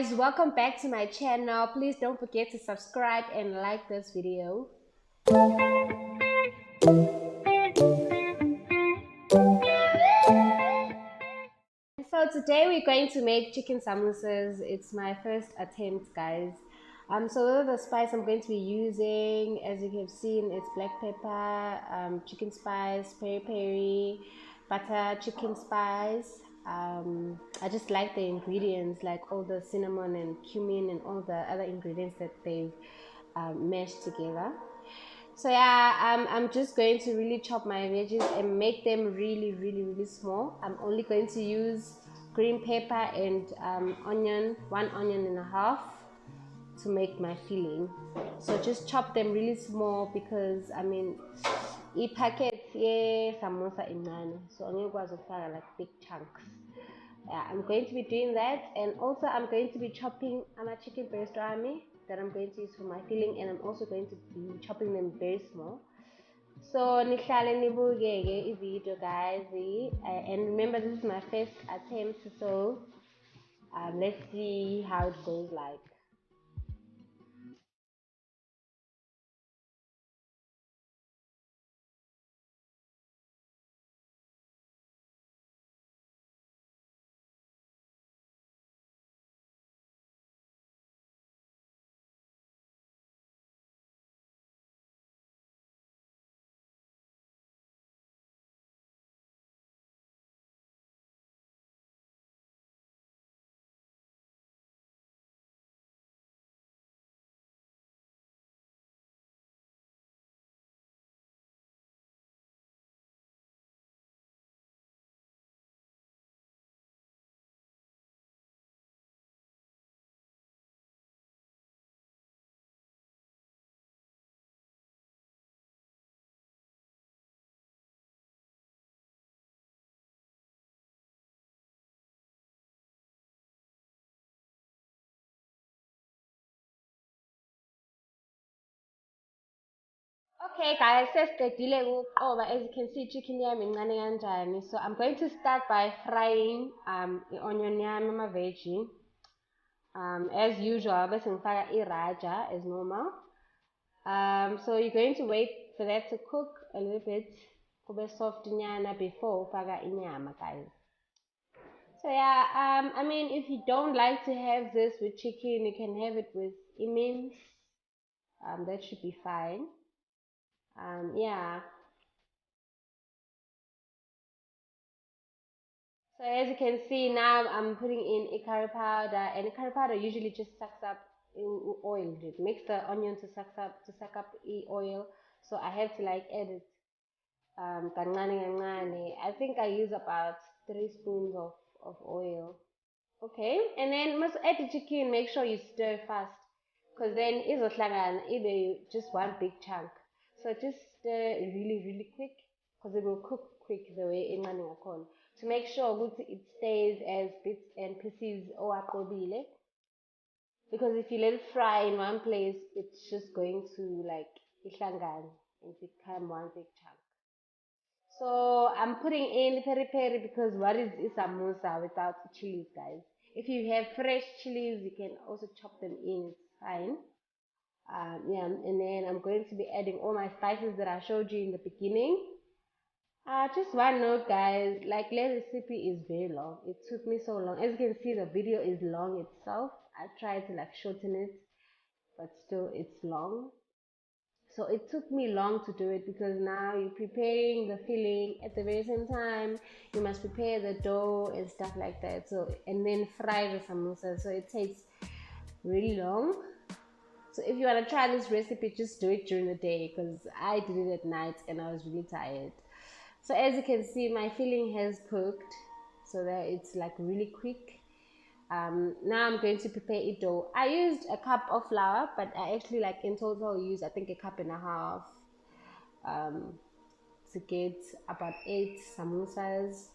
guys, welcome back to my channel. Please don't forget to subscribe and like this video. So today we're going to make chicken samosas. It's my first attempt, guys. So the spice I'm going to be using, as you have seen, it's black pepper, chicken spice, peri, butter, chicken spice. I just like the ingredients, like all the cinnamon and cumin and all the other ingredients that they've mashed together. So yeah, I'm just going to really chop my veggies and make them really small. I'm only going to use green pepper and onion, 1.5 onions to make my filling. So just chop them really small because I mean, packet samosa incane, so angekwazi ukufaka like big chunks. Yeah, I'm going to be doing that, and also I'm going to be chopping chicken breast rami that I'm going to use for my filling, and I'm also going to be chopping them very small. So nihlale nibukeke i-video, guys, and remember this is my first attempt, so let's see how it goes like. Okay guys, sesiqedile ukuqoba. As you can see, chicken yami incane kanjani. So I'm going to start by frying i-onion yami, ama-veggie. As usual, bese ngifaka i-raja as normal. So you're going to wait for that to cook a little bit, kube soft nyana, before ufaka inyama, guys. So yeah, I mean, if you don't like to have this with chicken, you can have it with imins. That should be fine. Yeah. So as you can see now, I'm putting in a curry powder, and the curry powder usually just sucks up in oil. It makes the onion to suck up oil. So I have to like add it kancane kancane. I think I use about 3 spoons of oil. Okay, and then must add the chicken. Make sure you stir fast, because then izohlangana either just one big chunk. So just stir really quick, because it will cook quick the way incane ngakhona. To make sure it stays as bits and pieces owaqobile, because if you let it fry in one place, it's just going to like ihlangane and become one big chunk. So I'm putting in peri because what is samosa without chilies, guys? If you have fresh chilies, you can also chop them in. It's fine. Yeah, and then I'm going to be adding all my spices that I showed you in the beginning. Just one note, guys, like the recipe is very long. It took me so long. As you can see, the video is long itself. I tried to like shorten it, but still it's long. So it took me long to do it because now you're preparing the filling at the very same time. You must prepare the dough and stuff like that. So, and then fry the samosa. So it takes really long. So if you want to try this recipe, just do it during the day, because I did it at night and I was really tired. So as you can see, my filling has cooked so that it's like really quick. Now I'm going to prepare a dough. I used a cup of flour, but I actually like in total used I think a cup and a half to get about 8 samosas.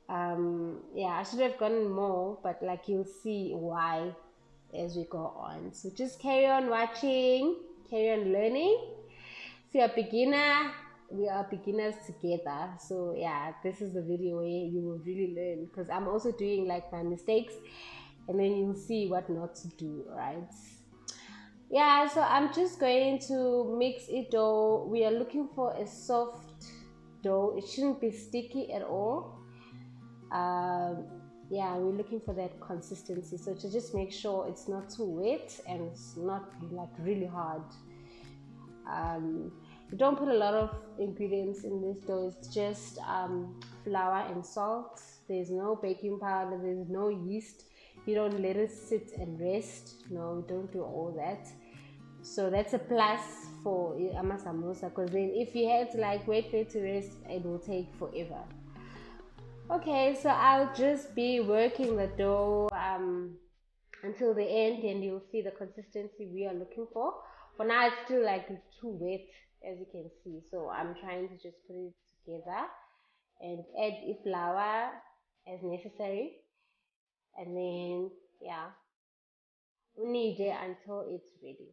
Yeah, I should have gotten more, but like you'll see why as we go on. So just carry on watching, carry on learning. If you're a beginner, we are beginners together. So yeah, this is the video where you will really learn, because I'm also doing like my mistakes and then you'll see what not to do, right? Yeah, so I'm just going to mix it dough. We are looking for a soft dough. It shouldn't be sticky at all. um, yeah, we're looking for that consistency, so to just make sure it's not too wet and it's not like really hard. You don't put a lot of ingredients in this dough. It's just flour and salt. There's no baking powder, there's no yeast. You don't let it sit and rest. No, we don't do all that. So that's a plus for samosa, because then if you had to like wait for it to rest, it will take forever. Okay, so I'll just be working the dough until the end, and you'll see the consistency we are looking for. For now, it's still like too wet, as you can see. So I'm trying to just put it together and add the flour as necessary, and then yeah, we need it until it's ready.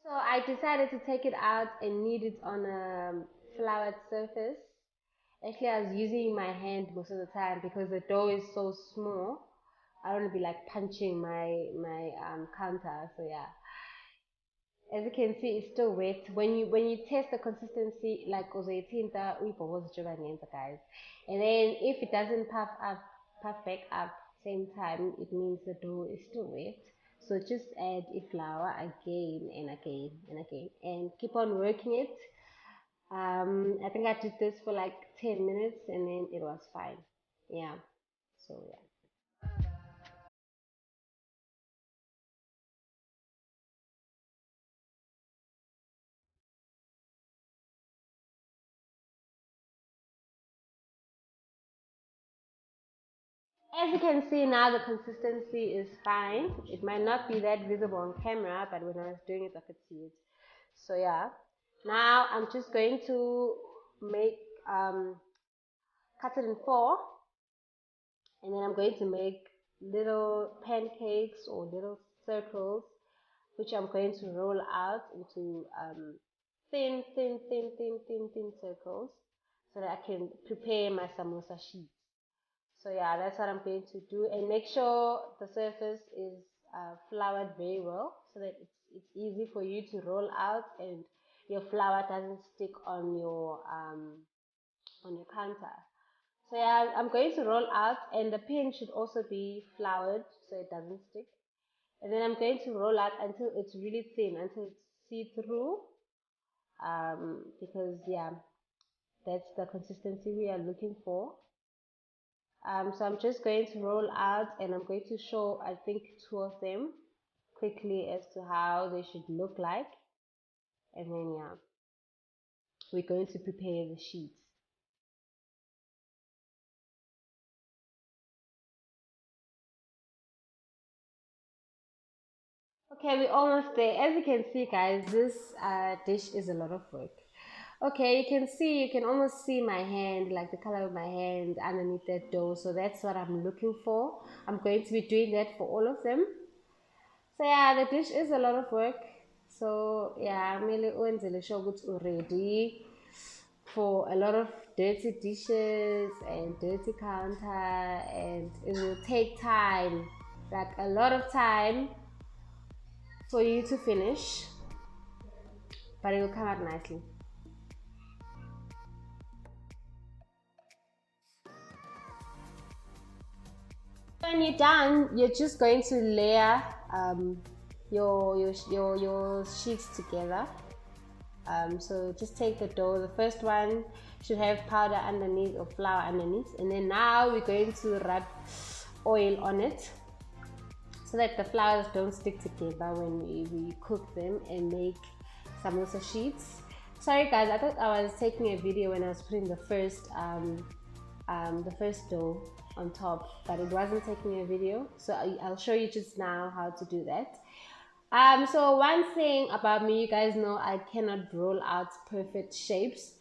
So I decided to take it out and knead it on a floured surface. Actually, I was using my hand most of the time because the dough is so small. I don't want to be like punching my counter. So yeah, as you can see, it's still wet. When you test the consistency, like uzoyithinta uyibhoboze njengoba ngenza, guys. And then if it doesn't puff back up same time, it means the dough is still wet. So just add a flour again and again and again, and keep on working it. I think I did this for like 10 minutes and then it was fine. Yeah. So yeah. As you can see now, the consistency is fine. It might not be that visible on camera, but when I was doing it, I could see it. So yeah, now I'm just going to make cut it in four, and then I'm going to make little pancakes or little circles, which I'm going to roll out into thin circles, so that I can prepare my samosa sheet. So yeah, that's what I'm going to do, and make sure the surface is floured very well, so that it's easy for you to roll out and your flour doesn't stick on your counter. So yeah, I'm going to roll out, and the pin should also be floured so it doesn't stick. And then I'm going to roll out until it's really thin, until it's see through. Because yeah, that's the consistency we are looking for. So I'm just going to roll out, and I'm going to show, I think, two of them quickly as to how they should look like. And then yeah, we're going to prepare the sheets. Okay, we're almost there. As you can see, guys, this dish is a lot of work. Okay, you can almost see my hand, like the color of my hand underneath that dough. So that's what I'm looking for. I'm going to be doing that for all of them. So yeah, the dish is a lot of work. So yeah, kumele wenzele sure ukuthi ready for a lot of dirty dishes and dirty counter, and it will take time, like a lot of time for you to finish, but it will come out nicely. When you're done, you're just going to layer your sheets together. So just take the dough. The first one should have powder underneath or flour underneath, and then now we're going to rub oil on it so that the flours don't stick together when we cook them and make samosa sheets. Sorry guys, I thought I was taking a video when I was putting the first dough on top, but it wasn't taking a video, so I'll show you just now how to do that. So one thing about me, you guys know I cannot roll out perfect shapes,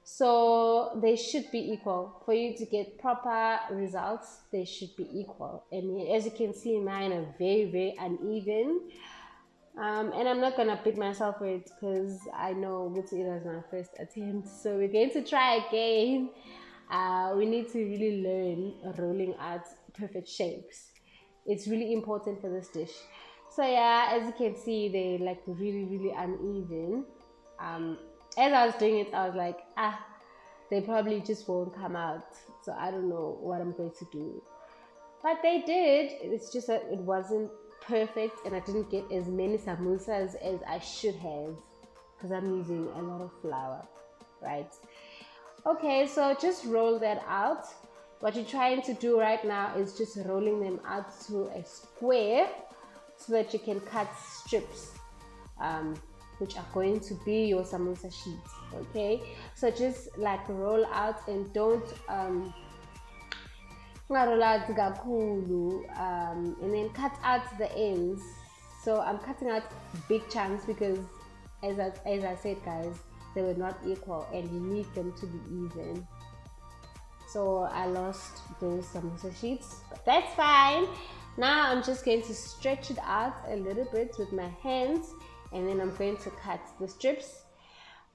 so they should be equal. For you to get proper results, they should be equal, and as you can see, mine are very uneven. And I'm not gonna beat myself for it because I know it was my first attempt, so we're going to try again. We need to really learn rolling out perfect shapes. It's really important for this dish. So yeah, as you can see, they're like really uneven. As I was doing it, I was like, they probably just won't come out. So I don't know what I'm going to do. But they did. It's just that it wasn't perfect and I didn't get as many samosas as I should have because I'm using a lot of flour, right? Okay, so just roll that out. What you're trying to do right now is just rolling them out to a square so that you can cut strips, which are going to be your samosa sheets. Okay, so just like roll out and don't roll out kakhulu, and then cut out the ends. So I'm cutting out big chunks because as I said, guys, they were not equal and you need them to be even. So I lost those samosa sheets, but that's fine. Now I'm just going to stretch it out a little bit with my hands and then I'm going to cut the strips.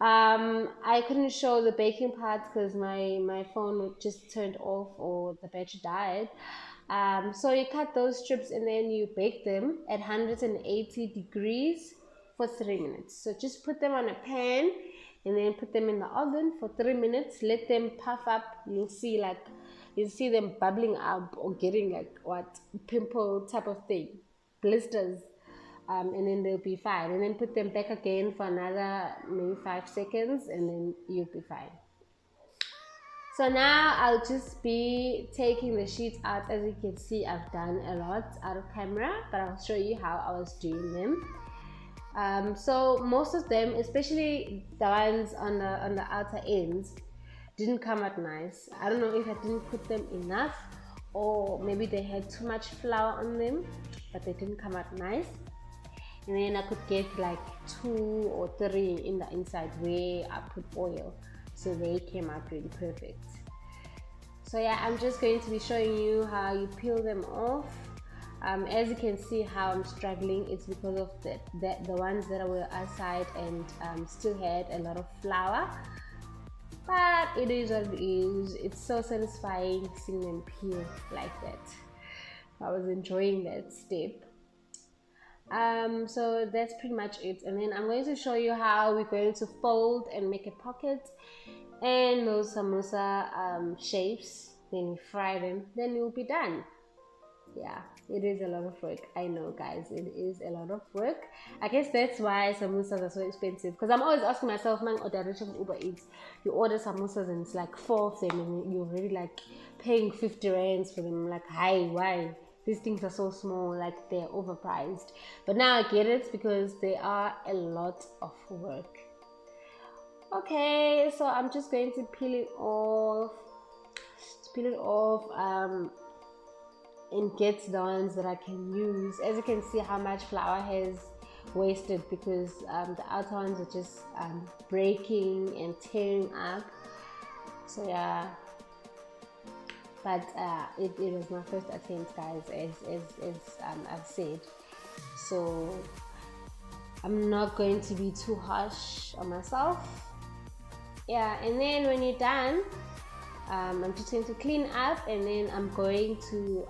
I couldn't show the baking part because my phone just turned off or the battery died. So you cut those strips and then you bake them at 180 degrees for 3 minutes. So just put them on a pan and then put them in the oven for 3 minutes. Let them puff up. You'll see them bubbling up or getting like what pimple type of thing, blisters. And then they'll be fine, and then put them back again for another maybe 5 seconds and then you'll be fine. So now I'll just be taking the sheets out. As you can see, I've done a lot out of camera, but I'll show you how I was doing them. So most of them, especially the ones on the outer ends, didn't come out nice. I don't know if I didn't put them enough or maybe they had too much flour on them, but they didn't come out nice. And then I could get like 2 or 3 in the inside where I put oil, so they came out really perfect. So yeah, I'm just going to be showing you how you peel them off. As you can see how I'm struggling, it's because of the ones that were outside and still had a lot of flour, but it is what it is. It's so satisfying seeing them peel like that. I was enjoying that step. So that's pretty much it, and then I'm going to show you how we're going to fold and make a pocket and those samosa shapes. Then we fry them, then you'll be done. Yeah, it is a lot of work. I know, guys, it is a lot of work. I guess that's why samosas are so expensive, because I'm always asking myself, man, order from Uber Eats, you order samosas and it's like 4 of them and you're already like paying 50 rands for them. I'm like, hi, why? These things are so small, like they're overpriced. But now I get it because they are a lot of work. Okay, so I'm just going to peel it off, and get the ones that I can use. As you can see how much flour has wasted because the outer ones are just breaking and tearing up. So yeah. But it was my first attempt, guys, as I've said. So I'm not going to be too harsh on myself. Yeah, and then when you're done, I'm just going to clean up and then I'm going to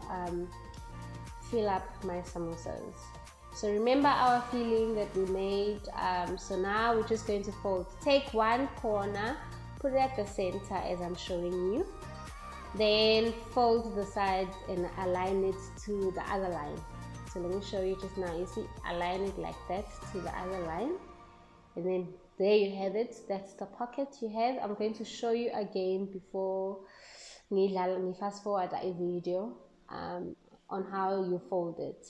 fill up my samosas. So remember our filling that we made. So now we're just going to fold. Take one corner, put it at the center as I'm showing you. Then fold the sides and align it to the other line. So let me show you just now. You see, align it like that to the other line. And then there you have it. That's the pocket you have. I'm going to show you again before we fast forward a video on how you fold it.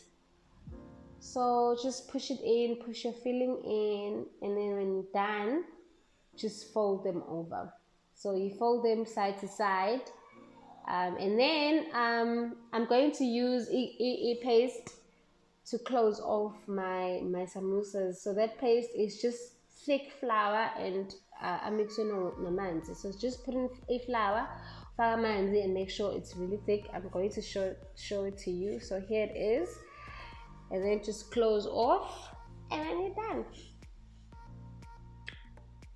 So just push it in, push your filling in, and then when you're done, just fold them over. So you fold them side to side. And then I'm going to use paste to close off my samosas. So that paste is just thick flour and a mixture no manzi. So just put in a flour, manzi, and make sure it's really thick. I'm going to show it to you. So here it is, and then just close off, and then you're done.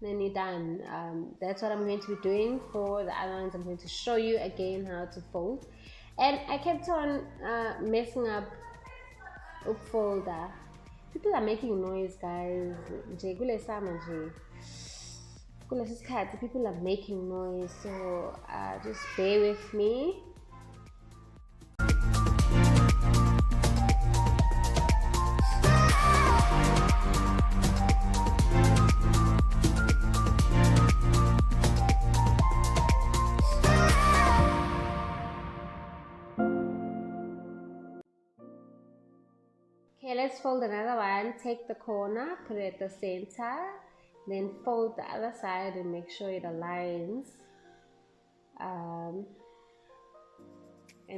then you're done. That's what I'm going to be doing for the other ones. I'm going to show you again how to fold, and I kept on messing up folder. People are making noise, guys. Nje kule summer nje, kulesi sikhathi people are making noise, so just bear with me. Okay, let's fold another one. Take the corner, put it at the center, then fold the other side and make sure it aligns. And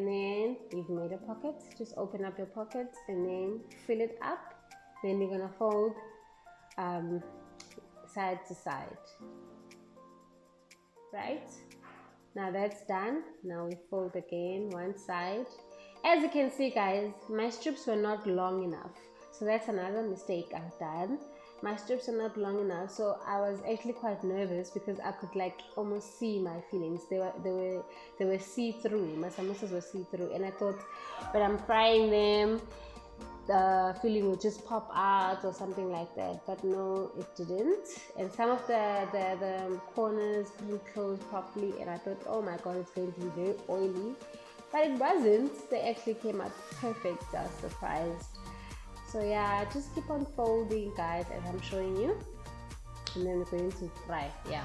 then you've made a pocket. Just open up your pocket and then fill it up. Then you're gonna fold side to side. Right? Now that's done. Now we fold again one side. As you can see, guys, my strips were not long enough, so that's another mistake I've done. My strips are not long enough, so I was actually quite nervous because I could like almost see my fillings. They were see-through. My samosas were see-through, and I thought when I'm frying them, the filling will just pop out or something like that, but no, it didn't. And some of the corners didn't close properly, and I thought, oh my god, it's going to be very oily, but it wasn't. They actually came out perfect. I was surprised. So yeah, just keep on folding, guys, as I'm showing you, and then we're going to fry. Yeah.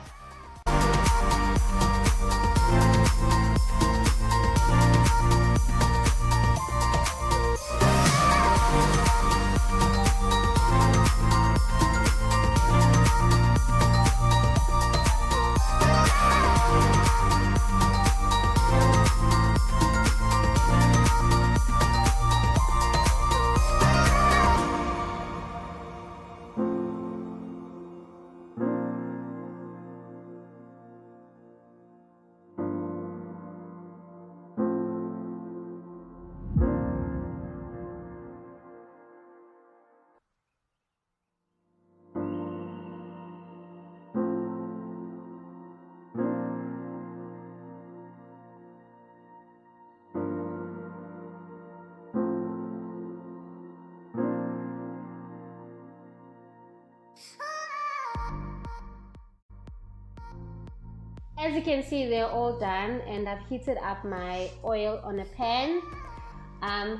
As you can see, they're all done, and I've heated up my oil on a pan.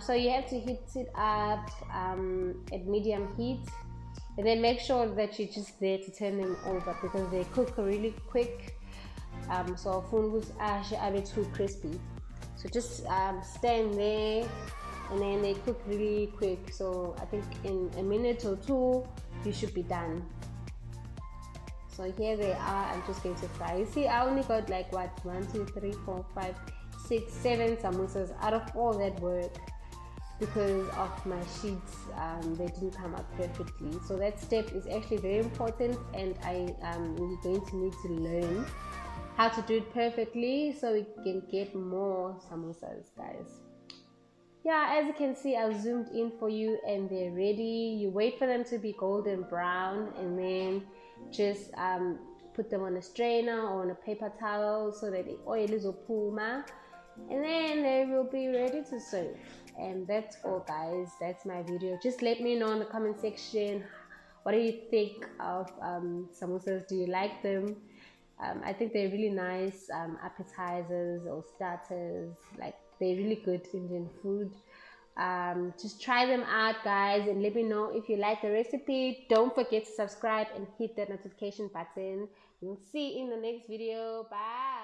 So you have to heat it up at medium heat, and then make sure that you're just there to turn them over because they cook really quick. So fungus are too crispy. So just stand there, and then they cook really quick. So I think in a minute or two, you should be done. So here they are. I'm just going to fry. You see, I only got like what, 1, 2, 3, 4, 5, 6, 7 samosas out of all that work because of my sheets. They didn't come out perfectly. So that step is actually very important, and we're going to need to learn how to do it perfectly so we can get more samosas, guys. Yeah, as you can see, I've zoomed in for you, and they're ready. You wait for them to be golden brown, and then just put them on a strainer or on a paper towel so that the oil is opuma, and then they will be ready to serve. And that's all, guys. That's my video. Just let me know in the comment section, what do you think of samosas? Do you like them? I think they're really nice appetizers or starters. Like, they're really good Indian food. Just try them out, guys, and let me know if you like the recipe. Don't forget to subscribe and hit that notification button. We'll see you in the next video. Bye.